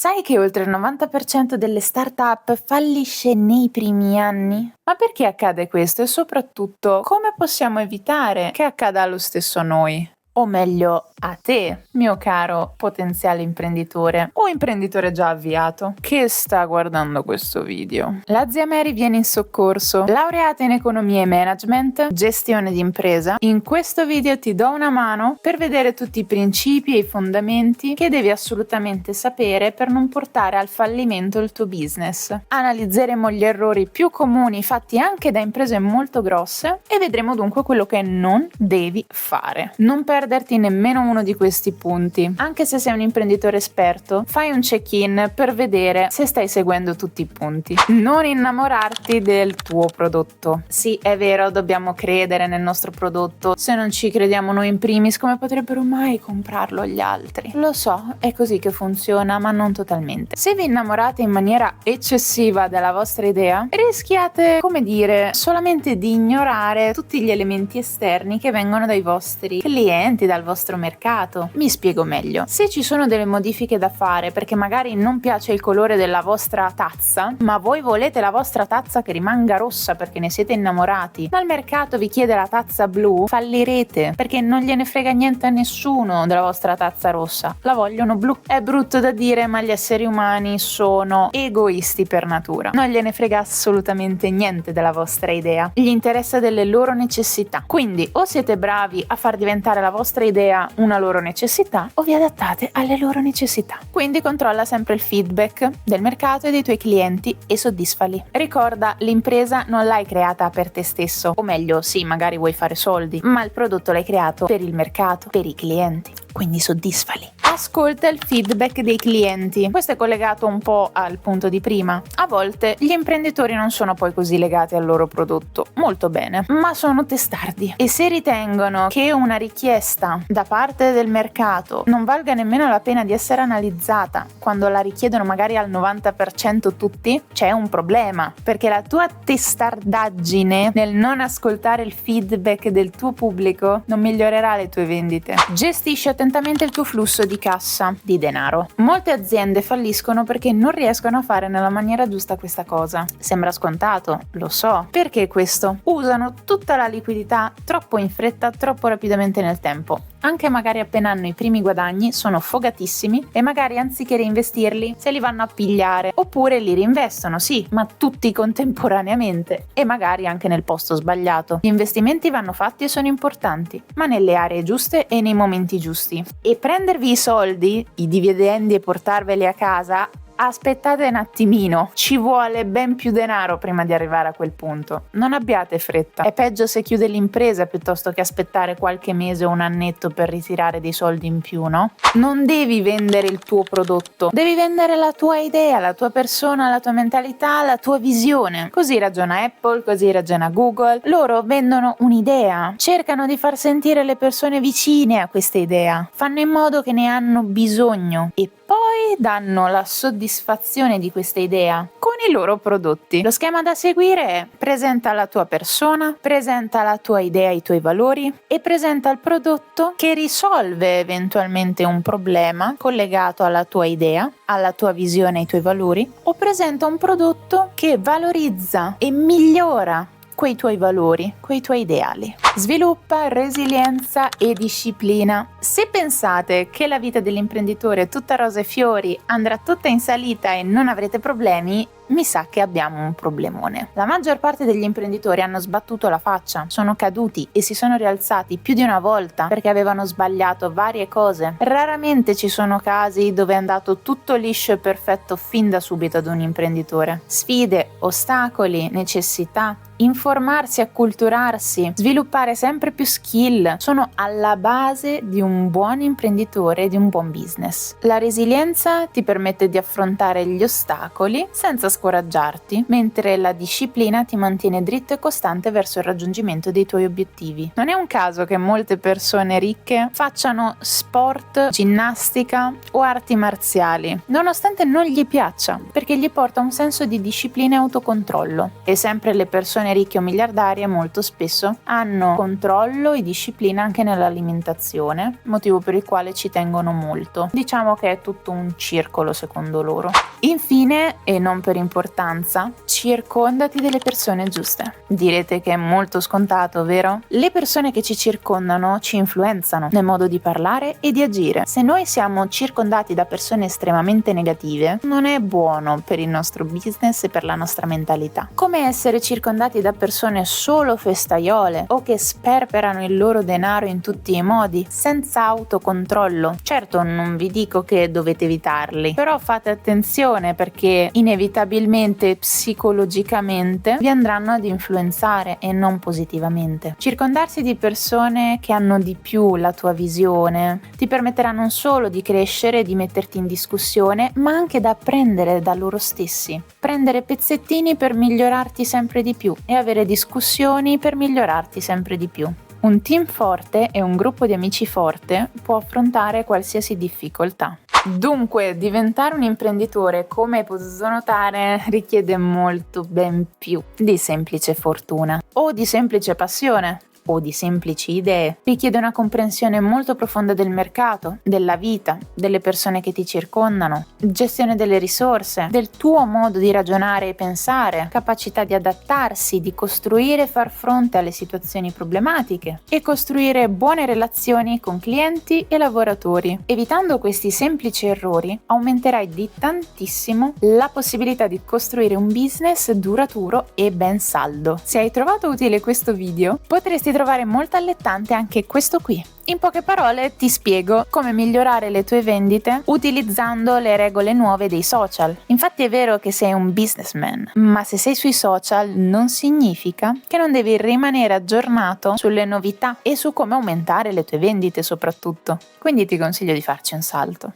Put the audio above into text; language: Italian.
Sai che oltre il 90% delle start-up fallisce nei primi anni? Ma perché accade questo e soprattutto come possiamo evitare che accada allo stesso a noi? O meglio, a te, mio caro potenziale imprenditore o imprenditore già avviato che sta guardando questo video. La zia Mary viene in soccorso, laureata in economia e management, gestione di impresa. In questo video ti do una mano per vedere tutti i principi e i fondamenti che devi assolutamente sapere per non portare al fallimento il tuo business. Analizzeremo gli errori più comuni fatti anche da imprese molto grosse e vedremo dunque quello che non devi fare. Non perderti nemmeno uno di questi punti. Anche se sei un imprenditore esperto, fai un check-in per vedere se stai seguendo tutti i punti. Non innamorarti del tuo prodotto. Sì, è vero, dobbiamo credere nel nostro prodotto. Se non ci crediamo noi in primis, come potrebbero mai comprarlo gli altri? Lo so, è così che funziona, ma non totalmente. Se vi innamorate in maniera eccessiva della vostra idea, rischiate, come dire, solamente di ignorare tutti gli elementi esterni che vengono dai vostri clienti, dal vostro mercato. Mi spiego meglio. Se ci sono delle modifiche da fare perché magari non piace il colore della vostra tazza, ma voi volete la vostra tazza che rimanga rossa perché ne siete innamorati, ma il mercato vi chiede la tazza blu, fallirete perché non gliene frega niente a nessuno della vostra tazza rossa, la vogliono blu. È brutto da dire, ma gli esseri umani sono egoisti per natura. Non gliene frega assolutamente niente della vostra idea, gli interessa delle loro necessità. Quindi o siete bravi a far diventare la vostra idea una loro necessità o vi adattate alle loro necessità. Quindi controlla sempre il feedback del mercato e dei tuoi clienti e soddisfali. Ricorda, l'impresa non l'hai creata per te stesso, o meglio, sì, magari vuoi fare soldi, ma il prodotto l'hai creato per il mercato, per i clienti. Quindi soddisfali. Ascolta il feedback dei clienti. Questo è collegato un po' al punto di prima. A volte gli imprenditori non sono poi così legati al loro prodotto, molto bene, ma sono testardi. E se ritengono che una richiesta da parte del mercato non valga nemmeno la pena di essere analizzata, quando la richiedono magari al 90% tutti, c'è un problema, perché la tua testardaggine nel non ascoltare il feedback del tuo pubblico non migliorerà le tue vendite. Gestisci attentamente il tuo flusso di cassa, di denaro. Molte aziende falliscono perché non riescono a fare nella maniera giusta questa cosa. Sembra scontato, lo so. Perché questo? Usano tutta la liquidità troppo in fretta, troppo rapidamente nel tempo. Anche magari appena hanno i primi guadagni sono fogatissimi e magari anziché reinvestirli se li vanno a pigliare, oppure li reinvestono, sì, ma tutti contemporaneamente e magari anche nel posto sbagliato. Gli investimenti vanno fatti e sono importanti, ma nelle aree giuste e nei momenti giusti. E prendervi i soldi, i dividendi e portarveli a casa, aspettate un attimino, ci vuole ben più denaro prima di arrivare a quel punto. Non abbiate fretta. È peggio se chiude l'impresa piuttosto che aspettare qualche mese o un annetto per ritirare dei soldi in più, no? Non devi vendere il tuo prodotto, devi vendere la tua idea, la tua persona, la tua mentalità, la tua visione. Così ragiona Apple, così ragiona Google. Loro vendono un'idea, cercano di far sentire le persone vicine a questa idea, fanno in modo che ne hanno bisogno e poi danno la soddisfazione di questa idea con i loro prodotti. Lo schema da seguire è: presenta la tua persona, presenta la tua idea, i tuoi valori e presenta il prodotto che risolve eventualmente un problema collegato alla tua idea, alla tua visione, ai tuoi valori, o presenta un prodotto che valorizza e migliora quei tuoi valori, quei tuoi ideali. Sviluppa resilienza e disciplina. Se pensate che la vita dell'imprenditore è tutta rose e fiori, andrà tutta in salita e non avrete problemi, mi sa che abbiamo un problemone. La maggior parte degli imprenditori hanno sbattuto la faccia, sono caduti e si sono rialzati più di una volta perché avevano sbagliato varie cose. Raramente ci sono casi dove è andato tutto liscio e perfetto fin da subito ad un imprenditore. Sfide, ostacoli, necessità, informarsi, acculturarsi, sviluppare sempre più skill sono alla base di un buon imprenditore e di un buon business. La resilienza ti permette di affrontare gli ostacoli senza scoraggiarti, mentre la disciplina ti mantiene dritto e costante verso il raggiungimento dei tuoi obiettivi. Non è un caso che molte persone ricche facciano sport, ginnastica o arti marziali, nonostante non gli piaccia, perché gli porta un senso di disciplina e autocontrollo. E sempre le persone ricche o miliardarie molto spesso hanno controllo e disciplina anche nell'alimentazione, motivo per il quale ci tengono molto. Diciamo che è tutto un circolo secondo loro. Infine, e non per importanza, circondati delle persone giuste. Direte che è molto scontato, vero? Le persone che ci circondano ci influenzano nel modo di parlare e di agire. Se noi siamo circondati da persone estremamente negative, non è buono per il nostro business e per la nostra mentalità. Come essere circondati da persone solo festaiole o che sperperano il loro denaro in tutti i modi, senza autocontrollo. Certo, non vi dico che dovete evitarli, però fate attenzione perché inevitabilmente psicologicamente vi andranno ad influenzare e non positivamente. Circondarsi di persone che hanno di più la tua visione ti permetterà non solo di crescere e di metterti in discussione, ma anche da apprendere da loro stessi. Prendere pezzettini per migliorarti sempre di più e avere discussioni per migliorarti sempre di più. Un team forte e un gruppo di amici forte può affrontare qualsiasi difficoltà. Dunque, diventare un imprenditore, come hai potuto notare, richiede molto ben più di semplice fortuna o di semplice passione o di semplici idee. Richiede una comprensione molto profonda del mercato, della vita, delle persone che ti circondano, gestione delle risorse, del tuo modo di ragionare e pensare, capacità di adattarsi, di costruire e far fronte alle situazioni problematiche e costruire buone relazioni con clienti e lavoratori. Evitando questi semplici errori, aumenterai di tantissimo la possibilità di costruire un business duraturo e ben saldo. Se hai trovato utile questo video, potresti trovare molto allettante anche questo qui. In poche parole ti spiego come migliorare le tue vendite utilizzando le regole nuove dei social. Infatti è vero che sei un businessman, ma se sei sui social non significa che non devi rimanere aggiornato sulle novità e su come aumentare le tue vendite soprattutto. Quindi ti consiglio di farci un salto.